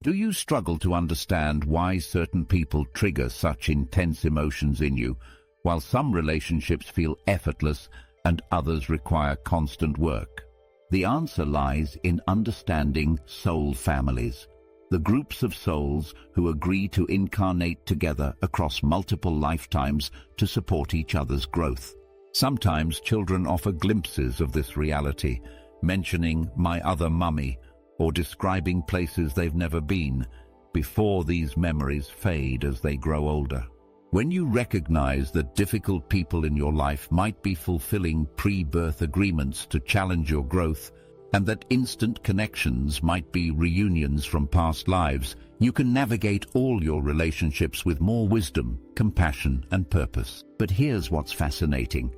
Do you struggle to understand why certain people trigger such intense emotions in you, while some relationships feel effortless and others require constant work? The answer lies in understanding soul families, the groups of souls who agree to incarnate together across multiple lifetimes to support each other's growth. Sometimes children offer glimpses of this reality, mentioning "my other mummy" or describing places they've never been, before these memories fade as they grow older. When you recognize that difficult people in your life might be fulfilling pre-birth agreements to challenge your growth, and that instant connections might be reunions from past lives, you can navigate all your relationships with more wisdom, compassion, and purpose. But here's what's fascinating.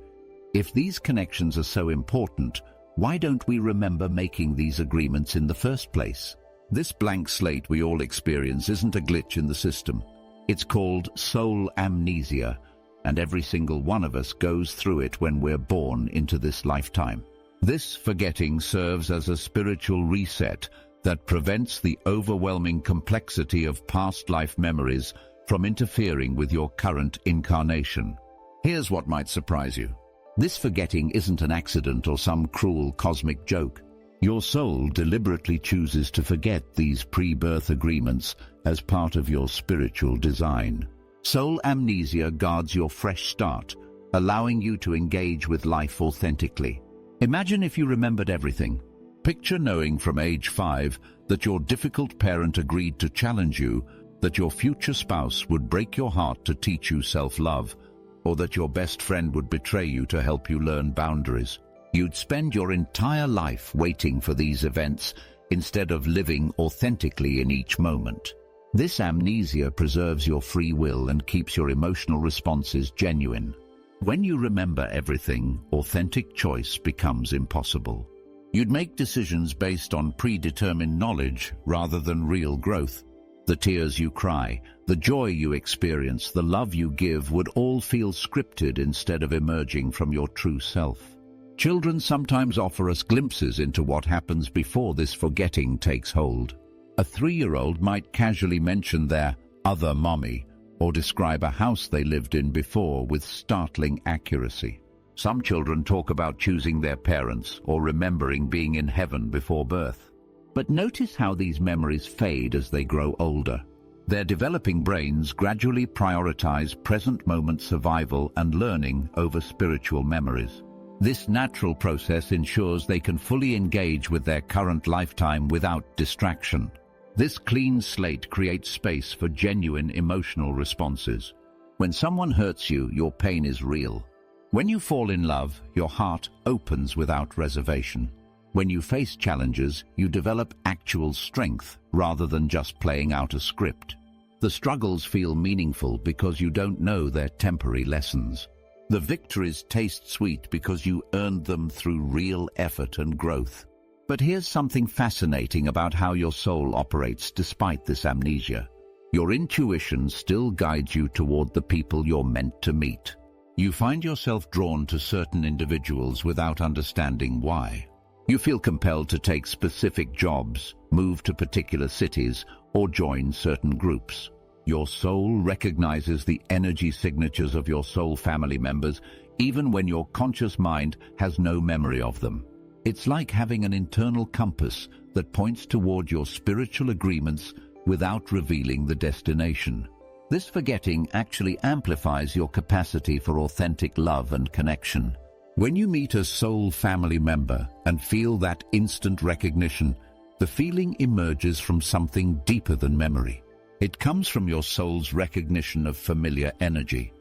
If these connections are so important, why don't we remember making these agreements in the first place? This blank slate we all experience isn't a glitch in the system. It's called soul amnesia, and every single one of us goes through it when we're born into this lifetime. This forgetting serves as a spiritual reset that prevents the overwhelming complexity of past life memories from interfering with your current incarnation. Here's what might surprise you. This forgetting isn't an accident or some cruel cosmic joke. Your soul deliberately chooses to forget these pre-birth agreements as part of your spiritual design. Soul amnesia guards your fresh start, allowing you to engage with life authentically. Imagine if you remembered everything. Picture knowing from age 5 that your difficult parent agreed to challenge you, that your future spouse would break your heart to teach you self-love, or that your best friend would betray you to help you learn boundaries. You'd spend your entire life waiting for these events instead of living authentically in each moment. This amnesia preserves your free will and keeps your emotional responses genuine. When you remember everything, authentic choice becomes impossible. You'd make decisions based on predetermined knowledge rather than real growth. The tears you cry, the joy you experience, the love you give would all feel scripted instead of emerging from your true self. Children sometimes offer us glimpses into what happens before this forgetting takes hold. A 3-year-old might casually mention their other mommy or describe a house they lived in before with startling accuracy. Some children talk about choosing their parents or remembering being in heaven before birth. But notice how these memories fade as they grow older. Their developing brains gradually prioritize present moment survival and learning over spiritual memories. This natural process ensures they can fully engage with their current lifetime without distraction. This clean slate creates space for genuine emotional responses. When someone hurts you, your pain is real. When you fall in love, your heart opens without reservation. When you face challenges, you develop actual strength rather than just playing out a script. The struggles feel meaningful because you don't know they're temporary lessons. The victories taste sweet because you earned them through real effort and growth. But here's something fascinating about how your soul operates despite this amnesia. Your intuition still guides you toward the people you're meant to meet. You find yourself drawn to certain individuals without understanding why. You feel compelled to take specific jobs, move to particular cities, or join certain groups. Your soul recognizes the energy signatures of your soul family members, even when your conscious mind has no memory of them. It's like having an internal compass that points toward your spiritual agreements without revealing the destination. This forgetting actually amplifies your capacity for authentic love and connection. When you meet a soul family member and feel that instant recognition, the feeling emerges from something deeper than memory. It comes from your soul's recognition of familiar energy.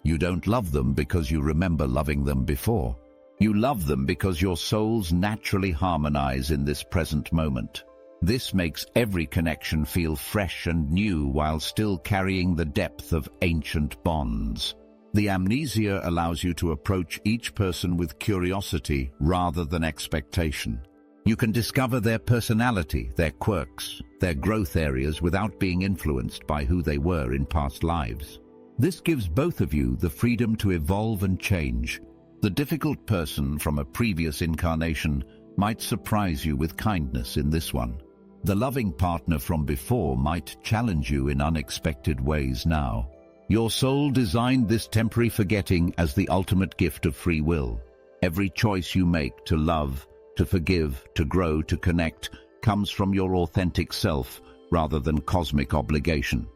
You don't love them because you remember loving them before. You love them because your souls naturally harmonize in this present moment. This makes every connection feel fresh and new while still carrying the depth of ancient bonds. The amnesia allows you to approach each person with curiosity rather than expectation. You can discover their personality, their quirks, their growth areas without being influenced by who they were in past lives. This gives both of you the freedom to evolve and change. The difficult person from a previous incarnation might surprise you with kindness in this one. The loving partner from before might challenge you in unexpected ways now. Your soul designed this temporary forgetting as the ultimate gift of free will. Every choice you make to love, to forgive, to grow, to connect, comes from your authentic self rather than cosmic obligation.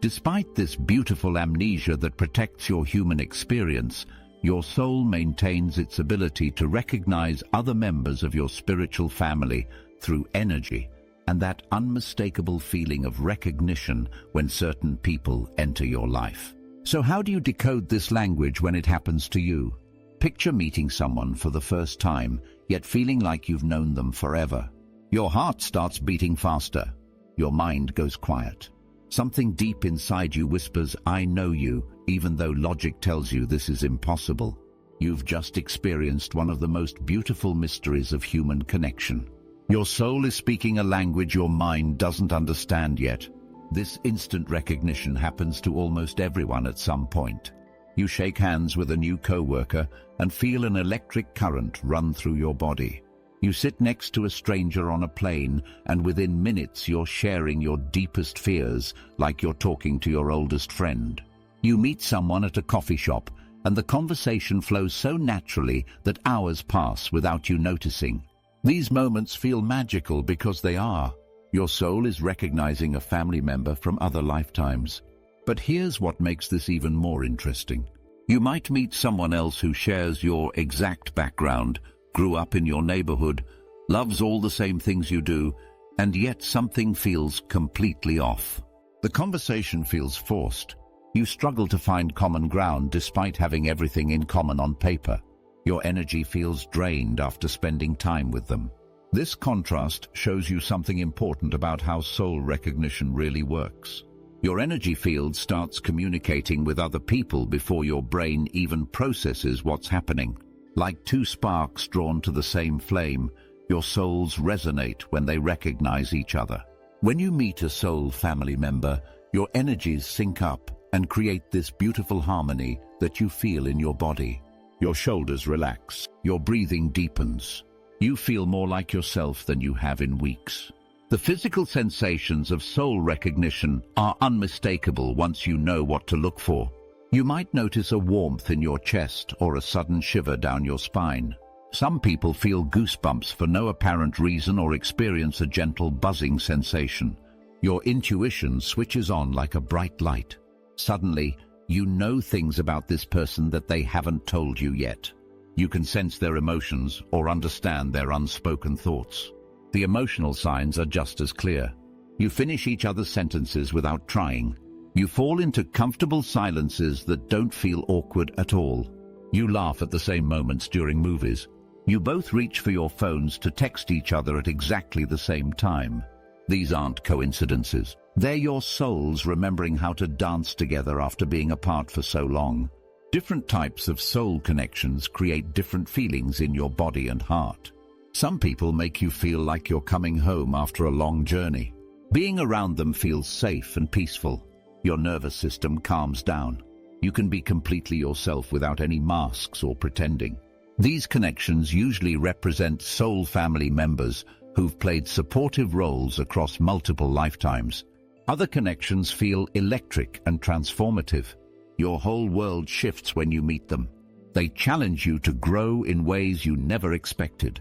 Despite this beautiful amnesia that protects your human experience, your soul maintains its ability to recognize other members of your spiritual family through energy and that unmistakable feeling of recognition when certain people enter your life. So how do you decode this language when it happens to you? Picture meeting someone for the first time, yet feeling like you've known them forever. Your heart starts beating faster. Your mind goes quiet. Something deep inside you whispers, "I know you," even though logic tells you this is impossible. You've just experienced one of the most beautiful mysteries of human connection. Your soul is speaking a language your mind doesn't understand yet. This instant recognition happens to almost everyone at some point. You shake hands with a new coworker and feel an electric current run through your body. You sit next to a stranger on a plane, and within minutes you're sharing your deepest fears like you're talking to your oldest friend. You meet someone at a coffee shop, and the conversation flows so naturally that hours pass without you noticing. These moments feel magical because they are. Your soul is recognizing a family member from other lifetimes. But here's what makes this even more interesting. You might meet someone else who shares your exact background, grew up in your neighborhood, loves all the same things you do, and yet something feels completely off. The conversation feels forced. You struggle to find common ground despite having everything in common on paper. Your energy feels drained after spending time with them. This contrast shows you something important about how soul recognition really works. Your energy field starts communicating with other people before your brain even processes what's happening. Like two sparks drawn to the same flame, your souls resonate when they recognize each other. When you meet a soul family member, your energies sync up and create this beautiful harmony that you feel in your body. Your shoulders relax, your breathing deepens. You feel more like yourself than you have in weeks. The physical sensations of soul recognition are unmistakable once you know what to look for. You might notice a warmth in your chest or a sudden shiver down your spine. Some people feel goosebumps for no apparent reason or experience a gentle buzzing sensation. Your intuition switches on like a bright light. Suddenly, you know things about this person that they haven't told you yet. You can sense their emotions or understand their unspoken thoughts. The emotional signs are just as clear. You finish each other's sentences without trying. You fall into comfortable silences that don't feel awkward at all. You laugh at the same moments during movies. You both reach for your phones to text each other at exactly the same time. These aren't coincidences. They're your souls remembering how to dance together after being apart for so long. Different types of soul connections create different feelings in your body and heart. Some people make you feel like you're coming home after a long journey. Being around them feels safe and peaceful. Your nervous system calms down. You can be completely yourself without any masks or pretending. These connections usually represent soul family members who've played supportive roles across multiple lifetimes. Other connections feel electric and transformative. Your whole world shifts when you meet them. They challenge you to grow in ways you never expected.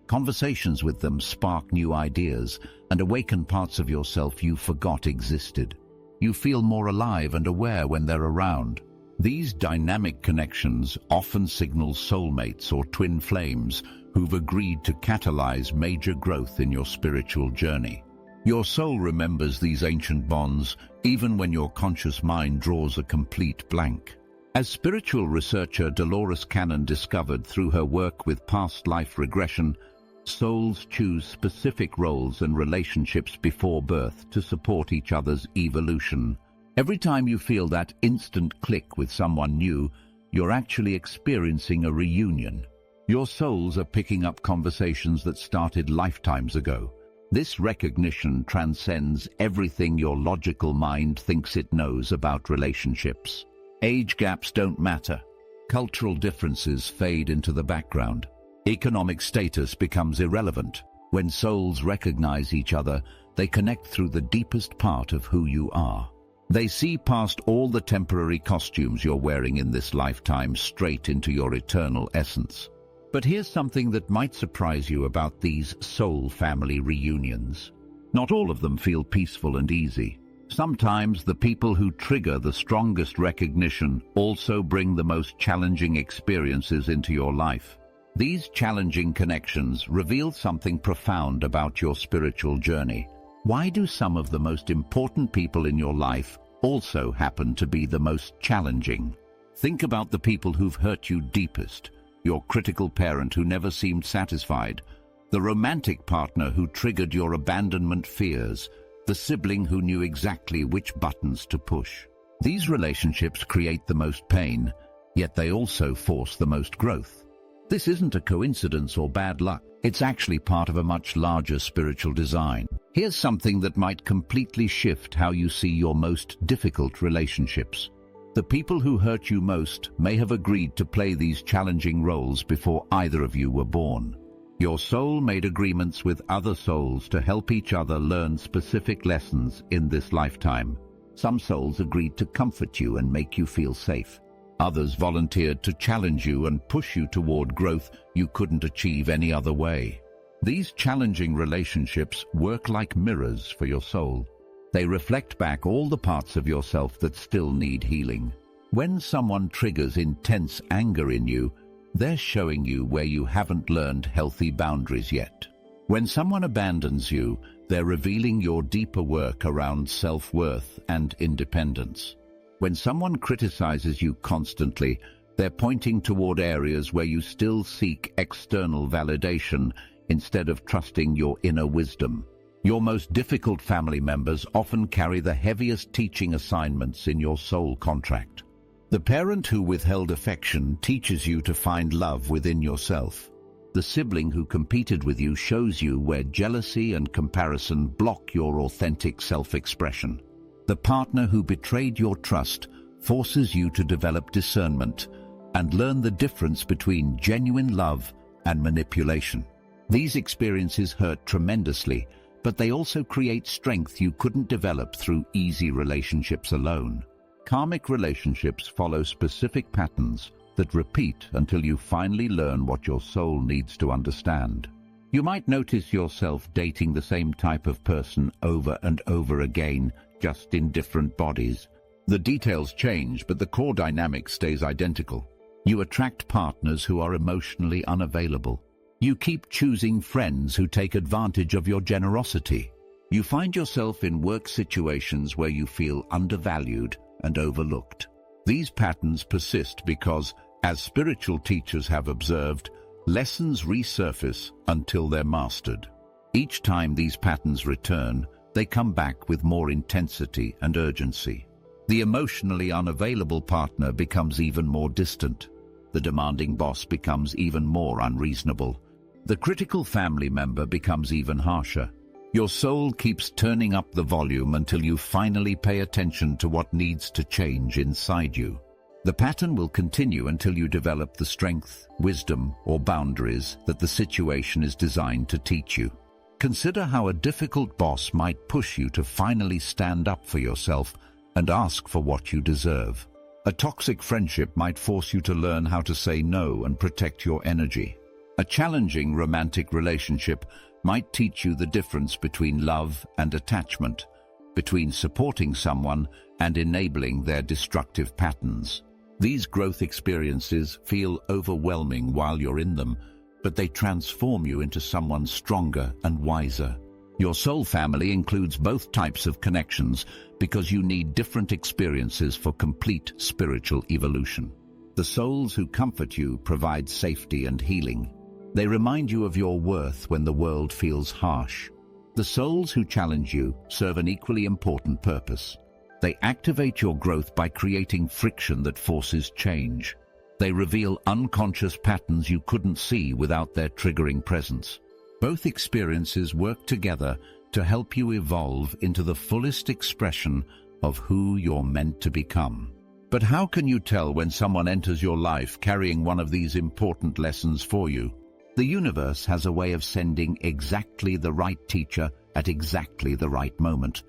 Conversations with them spark new ideas and awaken parts of yourself you forgot existed. You feel more alive and aware when they're around. These dynamic connections often signal soulmates or twin flames who've agreed to catalyze major growth in your spiritual journey. Your soul remembers these ancient bonds even when your conscious mind draws a complete blank. As spiritual researcher Dolores Cannon discovered through her work with past life regression, souls choose specific roles and relationships before birth to support each other's evolution. Every time you feel that instant click with someone new, you're actually experiencing a reunion. Your souls are picking up conversations that started lifetimes ago. This recognition transcends everything your logical mind thinks it knows about relationships. Age gaps don't matter. Cultural differences fade into the background. Economic status becomes irrelevant. When souls recognize each other, They connect through the deepest part of who you are. They see past all the temporary costumes you're wearing in this lifetime straight into your eternal essence. But here's something that might surprise you about these soul family reunions. Not all of them feel peaceful and easy. Sometimes the people who trigger the strongest recognition also bring the most challenging experiences into your life. These challenging connections reveal something profound about your spiritual journey. Why do some of the most important people in your life also happen to be the most challenging? Think about the people who've hurt you deepest. Your critical parent who never seemed satisfied, the romantic partner who triggered your abandonment fears, the sibling who knew exactly which buttons to push. These relationships create the most pain, yet they also force the most growth. This isn't a coincidence or bad luck. It's actually part of a much larger spiritual design. Here's something that might completely shift how you see your most difficult relationships. The people who hurt you most may have agreed to play these challenging roles before either of you were born. Your soul made agreements with other souls to help each other learn specific lessons in this lifetime. Some souls agreed to comfort you and make you feel safe. Others volunteered to challenge you and push you toward growth you couldn't achieve any other way. These challenging relationships work like mirrors for your soul. They reflect back all the parts of yourself that still need healing. When someone triggers intense anger in you, they're showing you where you haven't learned healthy boundaries yet. When someone abandons you, they're revealing your deeper work around self-worth and independence. When someone criticizes you constantly, they're pointing toward areas where you still seek external validation instead of trusting your inner wisdom. Your most difficult family members often carry the heaviest teaching assignments in your soul contract. The parent who withheld affection teaches you to find love within yourself. The sibling who competed with you shows you where jealousy and comparison block your authentic self-expression. The partner who betrayed your trust forces you to develop discernment and learn the difference between genuine love and manipulation. These experiences hurt tremendously, but they also create strength you couldn't develop through easy relationships alone. Karmic relationships follow specific patterns that repeat until you finally learn what your soul needs to understand. You might notice yourself dating the same type of person over and over again, just in different bodies. The details change, but the core dynamic stays identical. You attract partners who are emotionally unavailable. You keep choosing friends who take advantage of your generosity. You find yourself in work situations where you feel undervalued and overlooked. These patterns persist because, as spiritual teachers have observed, lessons resurface until they're mastered. Each time these patterns return, they come back with more intensity and urgency. The emotionally unavailable partner becomes even more distant. The demanding boss becomes even more unreasonable. The critical family member becomes even harsher. Your soul keeps turning up the volume until you finally pay attention to what needs to change inside you. The pattern will continue until you develop the strength, wisdom, or boundaries that the situation is designed to teach you. Consider how a difficult boss might push you to finally stand up for yourself and ask for what you deserve. A toxic friendship might force you to learn how to say no and protect your energy. A challenging romantic relationship might teach you the difference between love and attachment, between supporting someone and enabling their destructive patterns. These growth experiences feel overwhelming while you're in them, but they transform you into someone stronger and wiser. Your soul family includes both types of connections because you need different experiences for complete spiritual evolution. The souls who comfort you provide safety and healing. They remind you of your worth when the world feels harsh. The souls who challenge you serve an equally important purpose. They activate your growth by creating friction that forces change. They reveal unconscious patterns you couldn't see without their triggering presence. Both experiences work together to help you evolve into the fullest expression of who you're meant to become. But how can you tell when someone enters your life carrying one of these important lessons for you? The universe has a way of sending exactly the right teacher at exactly the right moment,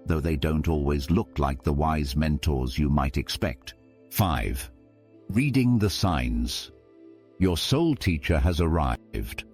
though they don't always look like the wise mentors you might expect. 5. Reading the signs. Your soul teacher has arrived.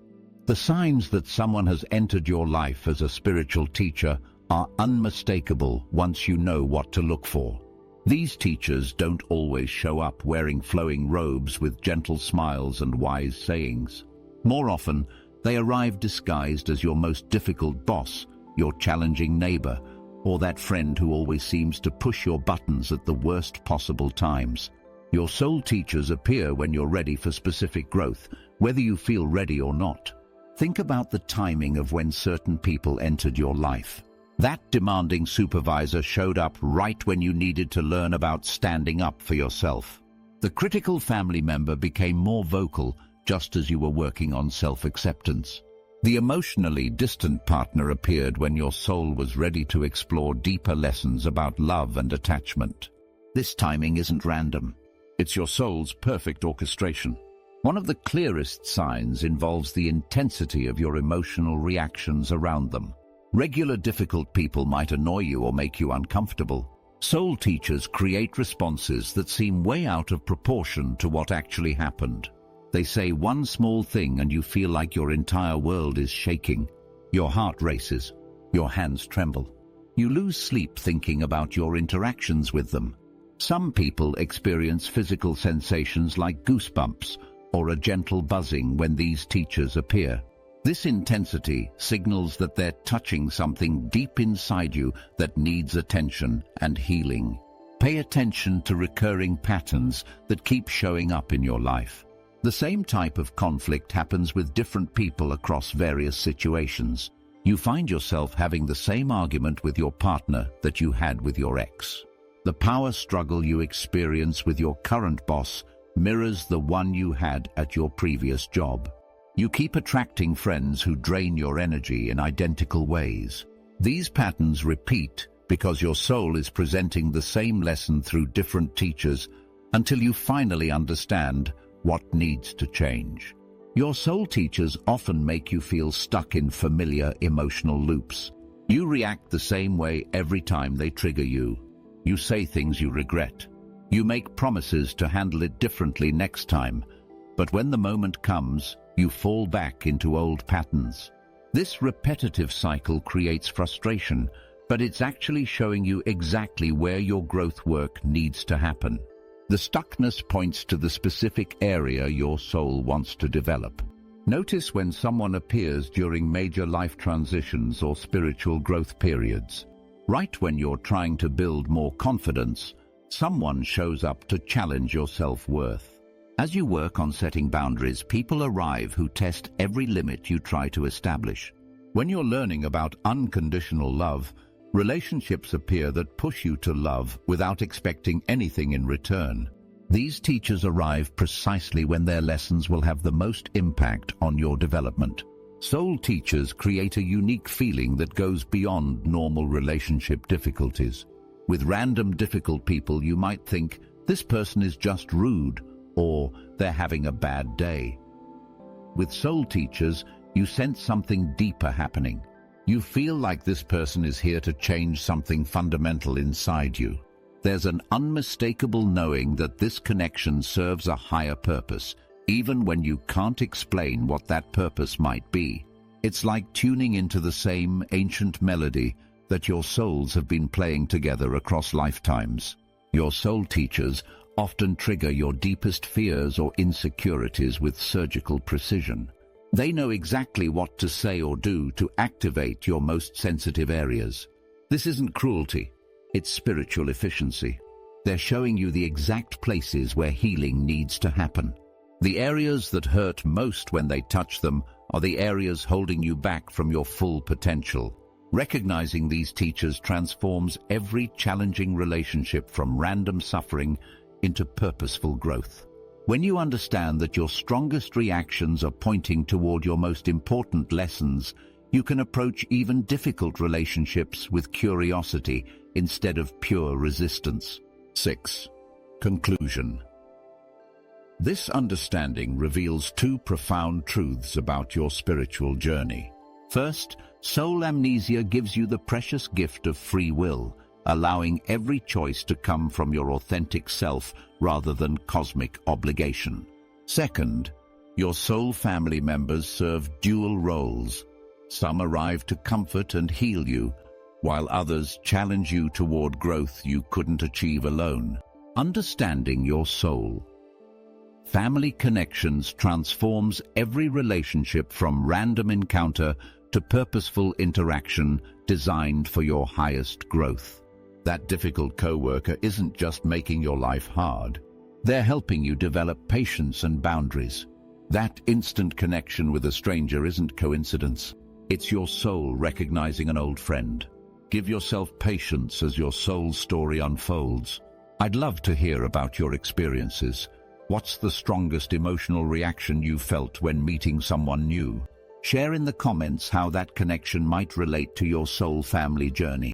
The signs that someone has entered your life as a spiritual teacher are unmistakable once you know what to look for. These teachers don't always show up wearing flowing robes with gentle smiles and wise sayings. More often, they arrive disguised as your most difficult boss, your challenging neighbor, or that friend who always seems to push your buttons at the worst possible times. Your soul teachers appear when you're ready for specific growth, whether you feel ready or not. Think about the timing of when certain people entered your life. That demanding supervisor showed up right when you needed to learn about standing up for yourself. The critical family member became more vocal just as you were working on self-acceptance. The emotionally distant partner appeared when your soul was ready to explore deeper lessons about love and attachment. This timing isn't random. It's your soul's perfect orchestration. One of the clearest signs involves the intensity of your emotional reactions around them. Regular difficult people might annoy you or make you uncomfortable. Soul teachers create responses that seem way out of proportion to what actually happened. They say one small thing and you feel like your entire world is shaking. Your heart races. Your hands tremble. You lose sleep thinking about your interactions with them. Some people experience physical sensations like goosebumps or a gentle buzzing when these teachers appear. This intensity signals that they're touching something deep inside you that needs attention and healing. Pay attention to recurring patterns that keep showing up in your life. The same type of conflict happens with different people across various situations. You find yourself having the same argument with your partner that you had with your ex. The power struggle you experience with your current boss mirrors the one you had at your previous job. You keep attracting friends who drain your energy in identical ways. These patterns repeat because your soul is presenting the same lesson through different teachers until you finally understand what needs to change. Your soul teachers often make you feel stuck in familiar emotional loops. You react the same way every time they trigger you. You say things you regret. You make promises to handle it differently next time, but when the moment comes, you fall back into old patterns. This repetitive cycle creates frustration, but it's actually showing you exactly where your growth work needs to happen. The stuckness points to the specific area your soul wants to develop. Notice when someone appears during major life transitions or spiritual growth periods. Right when you're trying to build more confidence, someone shows up to challenge your self-worth. As you work on setting boundaries, people arrive who test every limit you try to establish. When you're learning about unconditional love, relationships appear that push you to love without expecting anything in return. These teachers arrive precisely when their lessons will have the most impact on your development. Soul teachers create a unique feeling that goes beyond normal relationship difficulties. With random difficult people, you might think, this person is just rude, or they're having a bad day. With soul teachers, you sense something deeper happening. You feel like this person is here to change something fundamental inside you. There's an unmistakable knowing that this connection serves a higher purpose, even when you can't explain what that purpose might be. It's like tuning into the same ancient melody that your souls have been playing together across lifetimes. Your soul teachers often trigger your deepest fears or insecurities with surgical precision. They know exactly what to say or do to activate your most sensitive areas. This isn't cruelty, it's spiritual efficiency. They're showing you the exact places where healing needs to happen. The areas that hurt most when they touch them are the areas holding you back from your full potential. Recognizing these teachers transforms every challenging relationship from random suffering into purposeful growth. When you understand that your strongest reactions are pointing toward your most important lessons, you can approach even difficult relationships with curiosity instead of pure resistance. 6. Conclusion. This understanding reveals two profound truths about your spiritual journey. First, soul amnesia gives you the precious gift of free will, allowing every choice to come from your authentic self rather than cosmic obligation. Second, your soul family members serve dual roles. Some arrive to comfort and heal you, while others challenge you toward growth you couldn't achieve alone. Understanding your soul. Family connections transforms every relationship from random encounter to purposeful interaction designed for your highest growth. That difficult coworker isn't just making your life hard. They're helping you develop patience and boundaries. That instant connection with a stranger isn't coincidence. It's your soul recognizing an old friend. Give yourself patience as your soul story unfolds. I'd love to hear about your experiences. What's the strongest emotional reaction you felt when meeting someone new? Share in the comments how that connection might relate to your soul family journey.